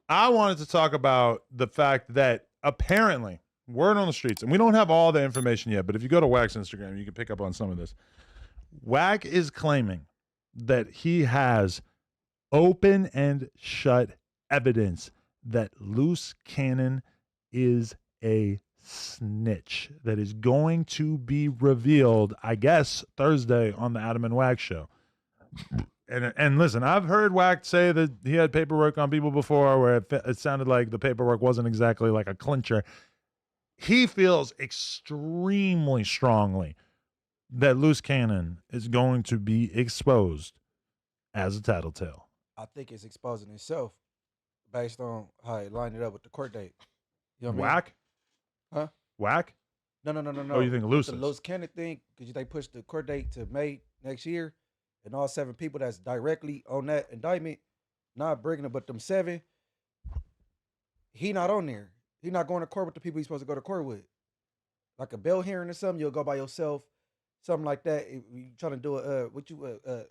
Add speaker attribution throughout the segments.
Speaker 1: I wanted to talk about the fact that apparently, word on the streets, and we don't have all the information yet, but if you go to Wack's Instagram, you can pick up on some of this. Wack is claiming that he has open and shut evidence that Luce Cannon is a snitch that is going to be revealed, I guess, Thursday on the Adam and Wack show. And listen, I've heard Wack say that he had paperwork on people before where it sounded like the paperwork wasn't exactly like a clincher. He feels extremely strongly that Luce Cannon is going to be exposed as a tattletale.
Speaker 2: I think it's exposing itself based on how it lined it up with the court date. You know what
Speaker 1: Wack?
Speaker 2: I mean? Huh?
Speaker 1: Wack?
Speaker 2: No.
Speaker 1: Oh, you think Luce?
Speaker 2: The Luce Cannon thing, because they pushed the court date to May next year, and all 7 people that's directly on that indictment, not bringing it, but them 7, he not on there. He not going to court with the people he's supposed to go to court with. Like a bail hearing or something, you'll go by yourself, something like that. If you trying to do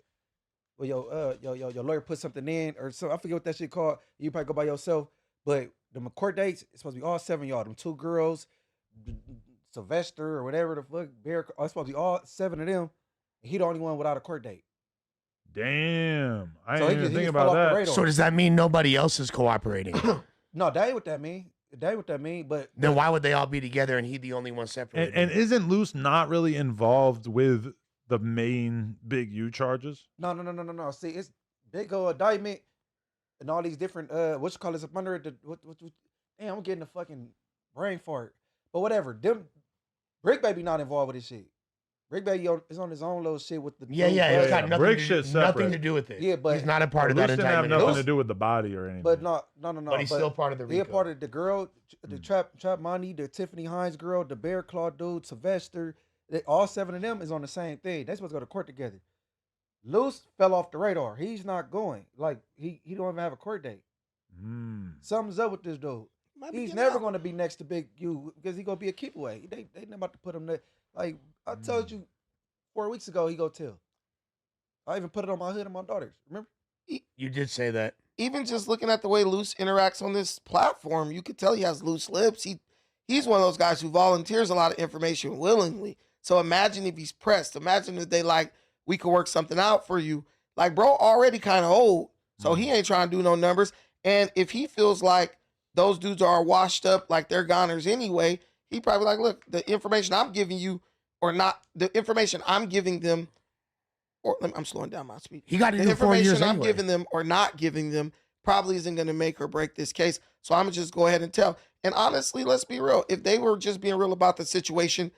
Speaker 2: your lawyer put something in or something. I forget what that shit called. You probably go by yourself. But the court dates, it's supposed to be all 7 y'all. Them 2 girls, Sylvester or whatever the fuck, Bear. It's supposed to be all 7 of them. And he the only one without a court date.
Speaker 1: Damn. I didn't even think about that.
Speaker 3: So does that mean nobody else is cooperating?
Speaker 2: No, that ain't what that mean. That ain't what that mean. But
Speaker 3: then why would they all be together and he the only one separated?
Speaker 1: And isn't Luce not really involved with the main Big U charges?
Speaker 2: No. See, it's big old indictment and all these different what you call this up under it. Damn, I'm getting a fucking brain fart. But whatever. Them Brick Baby not involved with this shit. Brick Baby is on his own little shit with the
Speaker 3: it's got nothing to do with it.
Speaker 2: Yeah, but
Speaker 3: he's not a part of that
Speaker 1: indictment. Didn't have nothing to do with the body or anything.
Speaker 2: But no.
Speaker 3: But he's still part of the RICO.
Speaker 2: He's part of the girl, the Trap Money, the Tiffany Hines girl, the Bear Claw dude, Sylvester. All 7 of them is on the same thing. They're supposed to go to court together. Luce fell off the radar. He's not going. Like he don't even have a court date. Something's up with this dude. He's never going to be next to Big U because he's going to be a keep away. They not about to put him there. Like I told you 4 weeks ago, he go tell. I even put it on my hood and my daughters. Remember?
Speaker 3: You did say that.
Speaker 4: Even just looking at the way Luce interacts on this platform, you could tell he has loose lips. He's one of those guys who volunteers a lot of information willingly. So imagine if he's pressed. Imagine if they like, we could work something out for you. Like, bro, already kind of old, so he ain't trying to do no numbers. And if he feels like those dudes are washed up, like they're goners anyway, he probably like, look, the information I'm giving you or not, the information I'm giving them, or I'm slowing down my speed.
Speaker 3: He got to
Speaker 4: the
Speaker 3: do 4 years
Speaker 4: information I'm
Speaker 3: anyway.
Speaker 4: giving them or not giving them probably isn't going to make or break this case. So I'm going to just go ahead and tell. And honestly, let's be real. If they were just being real about the situation,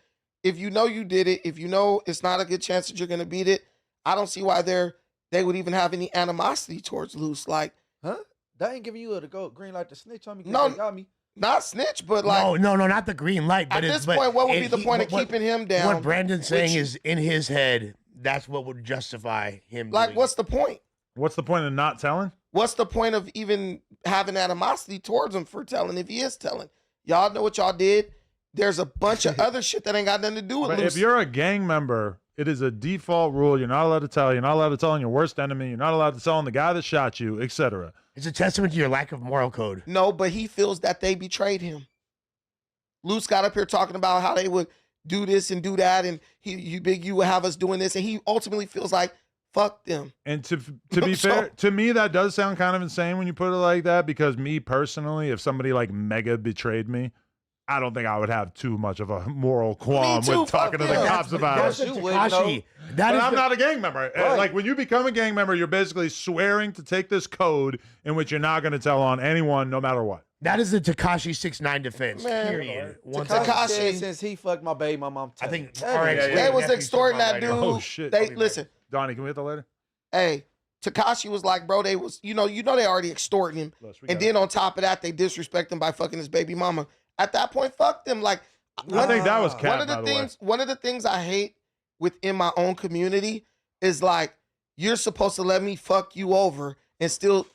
Speaker 4: if you know you did it, if you know it's not a good chance that you're going to beat it, I don't see why they would even have any animosity towards Luce. Like,
Speaker 2: huh? That ain't giving you the green light to snitch on me.
Speaker 4: No,
Speaker 2: they got me.
Speaker 4: Not snitch, but like
Speaker 3: no, not the green light. But
Speaker 4: at this point, what would be the point of keeping him down?
Speaker 3: What Brandon's saying is in his head, that's what would justify him.
Speaker 4: Like, what's the point?
Speaker 1: What's the point of not telling?
Speaker 4: What's the point of even having animosity towards him for telling if he is telling? Y'all know what y'all did. There's a bunch of other shit that ain't got nothing to do with
Speaker 1: But
Speaker 4: Luce.
Speaker 1: if you're a gang member, it is a default rule. You're not allowed to tell. You're not allowed to tell on your worst enemy. You're not allowed to tell on the guy that shot you, etc.
Speaker 3: It's a testament to your lack of moral code.
Speaker 4: No, but he feels that they betrayed him. Luce got up here talking about how they would do this and do that, and you would have us doing this, and he ultimately feels like, fuck them.
Speaker 1: And to be fair, to me, that does sound kind of insane when you put it like that, because me personally, if somebody like mega betrayed me, I don't think I would have too much of a moral qualm with talking to the cops about it.
Speaker 3: Tekashi,
Speaker 1: But I'm not a gang member. Right. Like, when you become a gang member, you're basically swearing to take this code in which you're not going to tell on anyone no matter what.
Speaker 3: That is the Tekashi 6ix9ine defense, period.
Speaker 2: Tekashi, since he fucked my baby, my mom.
Speaker 3: I think
Speaker 4: they was extorting that dude.
Speaker 1: Oh, shit.
Speaker 4: Listen.
Speaker 1: Donnie, can we hit that later?
Speaker 4: Hey, Tekashi was like, bro, they was, you know they already extorting him. And then on top of that, they disrespect him by fucking his baby mama. At that point, fuck them. Like,
Speaker 1: I think that was cap,
Speaker 4: one of the things I hate within my own community is like, you're supposed to let me fuck you over and still,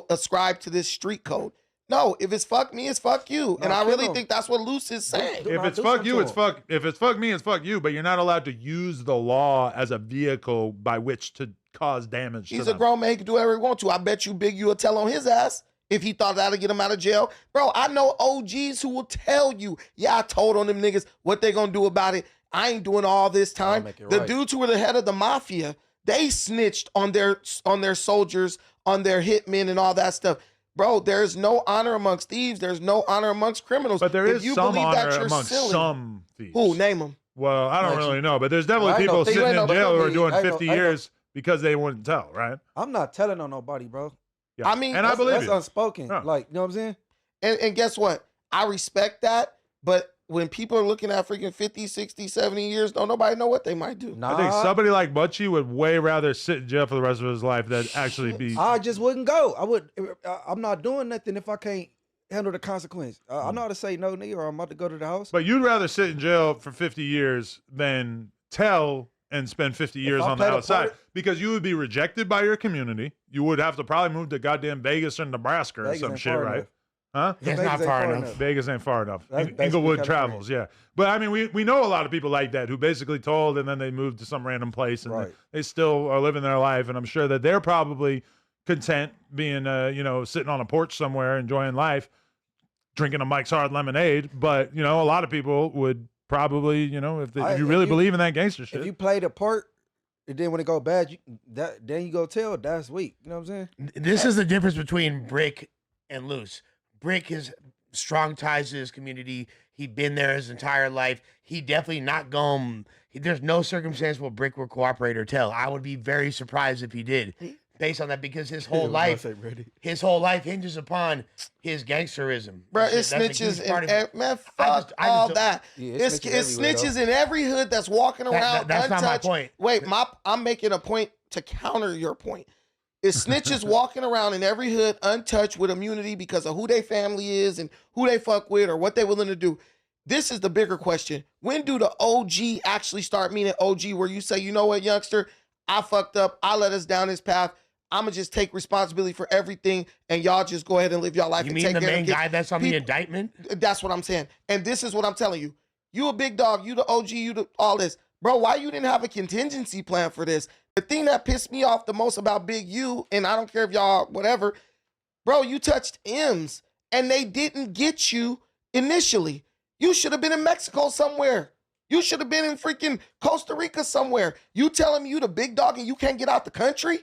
Speaker 4: ascribe to this street code. No, if it's fuck me, it's fuck you. And I really think that's what Luce is saying.
Speaker 1: If it's fuck you, it's fuck. If it's fuck me, it's fuck you. But you're not allowed to use the law as a vehicle by which to cause damage.
Speaker 4: He's a grown man. He can do whatever he wants to. I bet you Big U will tell on his ass. if he thought that'll get him out of jail. Bro, I know OGs who will tell you, yeah, I told on them niggas what they gonna do about it. I ain't doing all this time. The dudes who were the head of the mafia, they snitched on their soldiers, on their hitmen and all that stuff. Bro, there's no honor amongst thieves. There's no honor amongst criminals.
Speaker 1: But there is some honor amongst some thieves.
Speaker 4: Who? Name them.
Speaker 1: Well, I don't really know, but there's definitely people sitting in jail who are doing 50 years because they wouldn't tell, right?
Speaker 2: I'm not telling on nobody, bro.
Speaker 1: Yeah.
Speaker 4: I mean,
Speaker 1: and I believe
Speaker 2: that's
Speaker 1: you.
Speaker 2: unspoken.
Speaker 1: Yeah.
Speaker 2: Like, you know what I'm saying?
Speaker 4: And guess what? I respect that, but when people are looking at freaking 50, 60, 70 years, don't nobody know what they might do.
Speaker 2: Nah,
Speaker 1: I think somebody like Butchie would way rather sit in jail for the rest of his life than actually be.
Speaker 2: I just wouldn't go. I'm not doing nothing if I can't handle the consequence. I know how to say no, nigga, or I'm about to go to the house.
Speaker 1: But you'd rather sit in jail for 50 years than tell and spend 50 years on the outside because you would be rejected by your community. You would have to probably move to goddamn Vegas or Nebraska or some shit, right? Huh?
Speaker 3: That's not far enough.
Speaker 1: Vegas ain't far enough.
Speaker 2: That's
Speaker 1: Inglewood
Speaker 2: basically
Speaker 1: travels, yeah. But I mean, we know a lot of people like that who basically told and then they moved to some random place and they still are living their life. And I'm sure that they're probably content being, sitting on a porch somewhere enjoying life, drinking a Mike's Hard Lemonade. But, a lot of people would probably, if you really believe in that gangster shit.
Speaker 2: If you play the part, and then when it go bad, then you go tell, that's weak. You know what I'm saying?
Speaker 3: This is the difference between Brick and Luce. Brick has strong ties to his community. He'd been there his entire life. He definitely not going. There's no circumstance where Brick would cooperate or tell. I would be very surprised if he did, based on that, because his whole life hinges upon his gangsterism.
Speaker 4: Bro, it's snitches in man. Fuck all that.
Speaker 2: Yeah,
Speaker 4: it's snitches in every hood that's walking around.
Speaker 3: That's
Speaker 4: untouched.
Speaker 3: not my point.
Speaker 4: Wait, I'm making a point to counter your point. It's snitches walking around in every hood untouched with immunity because of who their family is and who they fuck with or what they willing to do. This is the bigger question. When do the OG actually start meaning OG where you say, you know what, youngster, I fucked up. I let us down this path. I'm going to just take responsibility for everything and y'all just go ahead and live your life.
Speaker 3: You
Speaker 4: and
Speaker 3: mean
Speaker 4: take
Speaker 3: the
Speaker 4: care
Speaker 3: main
Speaker 4: of
Speaker 3: guy that's on the indictment?
Speaker 4: That's what I'm saying. And this is what I'm telling you. You a big dog. You the OG. You the all this. Bro, why you didn't have a contingency plan for this? The thing that pissed me off the most about Big U, and I don't care if y'all, whatever, bro, you touched M's and they didn't get you initially. You should have been in Mexico somewhere. You should have been in freaking Costa Rica somewhere. You telling me you the big dog and you can't get out the country?